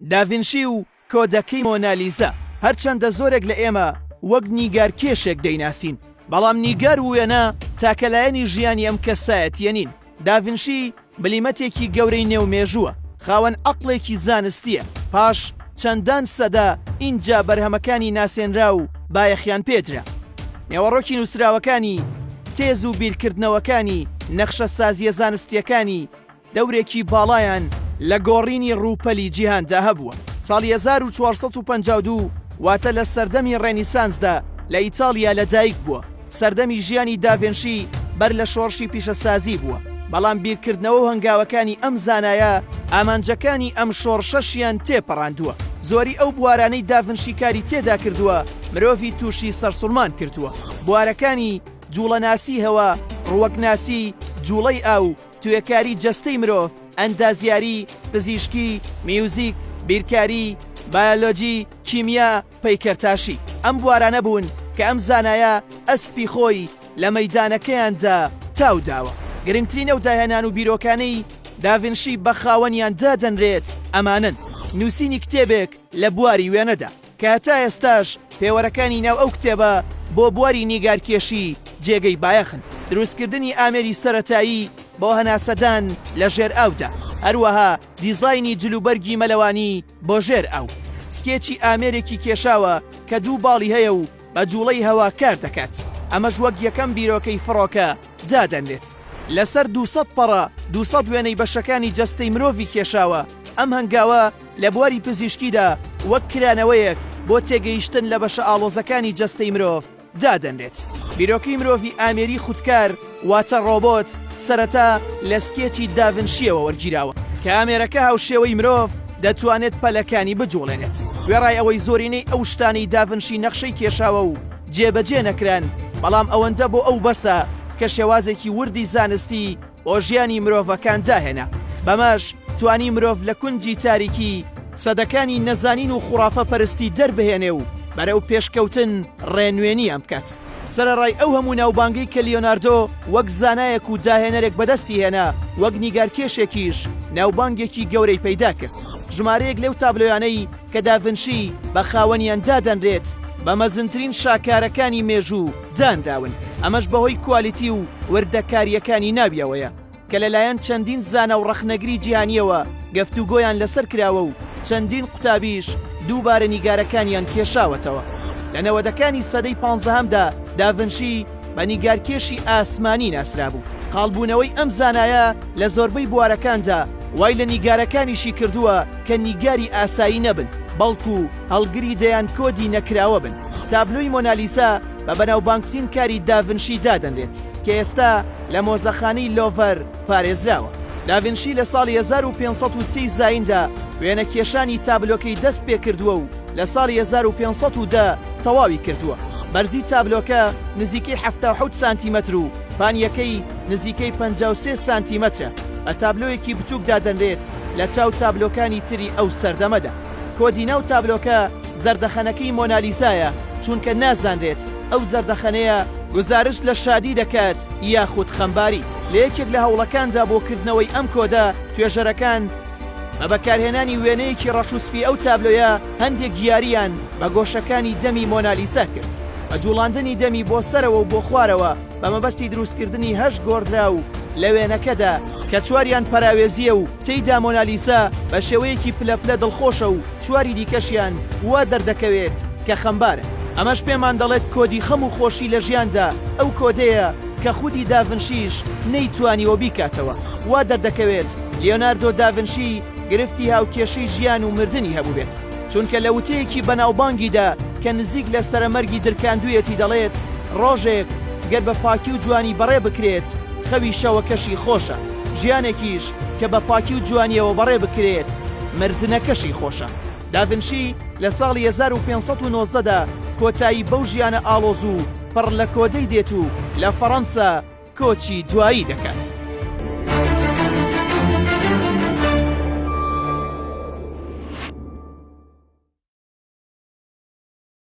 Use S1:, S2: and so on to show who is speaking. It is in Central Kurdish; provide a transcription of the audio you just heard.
S1: داڤینشی و کۆدەکەی مۆنالیزا هەرچەندە زۆرێک لە ئێمە وەک نیگار کێشێک دەیناسین، بەڵام نیگار وێنە تاکەلایەنی ژیانی ئەم کەسایەتیە نین. داڤینشی بلیمەتێکی گەورەی نێومێژووە، خاوەن عەقڵێکی زانستیە، پاش چەندان سەدا ئینجا بەرهەمەکانی ناسێنرا و بایەخیان پێدرا. نێوەڕۆکی نووسراوەکانی تێز و بیرکردنەوەکانی نەخشە سازیە زانستیەکانی دەورێکی باڵایان لە گۆڕینی ڕووپەلی جیهاندا هەبووە. ساڵی 1452 واتە لە سەردەمی ڕێنیسانسدا لە ئیتاڵیا لەدایک بووە. سەردەمی ژیانی داڤینشی بەر لە شۆڕشی پیشەسازی بووە، بەڵام بیرکردنەوە و هەنگاوەکانی ئەم زانایە ئامانجەکانی ئەم شۆڕشەشیان تێپەڕاندووە. زۆری ئەو بوارانەی داڤینشی کاری تێدا کردووە مرۆڤی تووشی سەرسوڵمان کردووە. بوارەکانی جوڵەناسی هەوا، ڕووەکناسی، جوڵەی ئاو، توێکاری جەستەی مرۆڤ، ئەندازیاری، پزیشکی، میوزیک، بیرکاری، بایۆلۆجی، کیمیا، پەیکەرتاشی. ئەم بوارانە بوون کە ئەم زانایە ئەسپی خۆی لە مەیدانەکەیاندا تاوداوە. گرنگترینە و داهێنان و بیرۆکانەی داڤینشی بە خاوەنیان دادەنرێت ئەمانن: نووسینی کتێبێک لە بواری وێنەدا کە هەتا ئێستاش پێوەرەکانی ناو ئەو کتێبە بۆ بواری نیگارکێشی جێگەی بایەخن، دروستکردنی ئامێری سەرەتایی بۆ هەناسەدان لە ژێر ئاودا، هەروەها دیزاینی جلوبەرگی مەلەوانی بۆ ژێر ئاو، سکێچی ئامێرێکی کێشاوە کە دوو باڵی هەیە و بە جوڵەی هەوا کار دەکات. ئەمەش وەک یەکەم بیرۆکەی فڕۆکە دادەنرێت. لەسەر 200 پەڕە 200 وێنەی بەشەکانی جەستەی مرۆڤی کێشاوە. ئەم هەنگاوە لە بواری پزیشکیدا وەک کرانەوەیەک بۆ تێگەیشتن لە بەشە ئاڵۆزەکانی جەستەی مرۆڤ دادەنرێت. بیرۆکەی مرۆڤی ئامێری خودکار واتە ڕۆبۆت سەرەتا لە سکێچی داڤینشیەوە وەرگیراوە کە ئامێرەکە هاوشێوەی مرۆڤ دەتوانێت پەلەکانی بجوڵێنێت. گوێڕای ئەوەی زۆرینەی ئەو شتانەی داڤینشی نەخشەی کێشاوە و جێبەجێ نەکران، بەڵام ئەوەندە بۆ ئەو بەسە کە شێوازێکی وردی زانستی بۆ ژیانی مرۆڤەکان داهێنا. بەمەش توانی مرۆڤ لە کونجی تاریکی سەدەکانی نەزانین و خوڕافە پەرستی دەربهێنێ و بەرەو پێشکەوتن ڕێنوێنی ئەم بکات. سەرەڕای ئەو هەموو ناوبانگەی کە لیۆناردۆ وەک زانایەک و داهێنەرێک بەدەستی هێنا، وەک نیگارکێشێکیش ناوبانگێکی گەورەی پەیدا کرد. ژمارەیەک لەو تابلۆیانەی کە داڤینشی بە خاوەنیان دادەنرێت بە مەزنترین شاکارەکانی مێژوو دانراون. ئەمەش بەهۆی کوالیتی و وردەکاریەکانی ناویەوەیە کە لەلایەن چەندین زانە و ڕەخنەگری جیهانیەوە گەفتوگۆیان لەسەر کراوە و چەندین قوتابیش دووبارە نیگارەکانیان کێشاوەتەوە. لە نەوەدەکانی سەدەی 15هەمدا داڤینشی بە نیگارکێشی ئاسمانی ناسرا بوو. خاڵبوونەوەی ئەم زانایە لە زۆربەی بوارەکاندا وای لە نیگارەکانیشی کردووە کە نیگاری ئاسایی نەبن، بەڵکو هەڵگری دەیان کۆدی نەکراوە بن. تابلۆی مۆنالیزا بە بەناوبانگترین کاری داڤینشی دادەنرێت کە ئێستا لە مۆزەخانەی لۆڤەر پارێزراوە. داڤینشی لە ساڵی 1530 زایندا وێنە کێشانی تابلۆکەی دەست پێ کردووە و لە ساڵی 1510 تەواوی کردووە. بەرزی تابلۆکە نزیکەی 77 سانتیمەتر و پانیەکەی نزیکەی 53 سانتیمەترە. بە تابلۆیەکی بچووک دادەنرێت لە چاو تابلۆکانی تری ئەو سەردەمەدا. کۆدی ناو تابلۆکە زەردەخەنەکەی مۆنالیزایە، چونکە نازانرێت ئەو زەردەخەنەیە گزارش لە شادی دەکات یاخود خەمباری. لە یەکێک لە هەوڵەکاندا بۆکردنەوەی ئەم کۆدە، توێژەرەکان بە بەکارهێنانی وێنەیەکی ڕەشوسپی ئەو تابلۆیە هەندێک گیاریان بە گۆشەکانی دەمی مۆنالیزا کرد. بە جوڵاندنی دەمی بۆ سەرەوە و بۆ خوارەوە بە مەبەستی دروستکردنی هەش گۆڕدرا و لە وێنەکەدا کە چواریان پەراوێزیە و تێیدا مۆنالیزا بە شێوەیەکی پلەپلە دڵخۆشە و چواری دیکەشیان وا دەردەکەوێت کە خەمبارە. ئەمەش پێمان دەڵێت کۆدی خەم و خۆشی لە ژیاندا ئەو کۆدەیە کە خودی داڤینشیش نەیتوانیەوە بیکاتەوە. وا دەردەکەوێت لیۆناردۆ داڤینشی گرفتی هاوکێشەی ژیان و مردنی هەبوو بێت، چونکە لە وتەیەکی بەناوبانگیدا کە نزیک لە سەرەمەرگی درکاندوویەتی دەڵێت ڕۆژێک گەر بە پاکی و جوانی بەڕێ بکرێت خەوی شەوەکەشی خۆشە، ژیانێکیش کە بە پاکی و جوانیەوە بەڕێ بکرێت مردنەکەشی خۆشە. داڤینشی لە ساڵی 1519دا کۆتایی بەو ژیانە ئاڵۆز و پڕ لە کۆدەی دێت و لە فەڕەنسا کۆچی دوایی دەکات.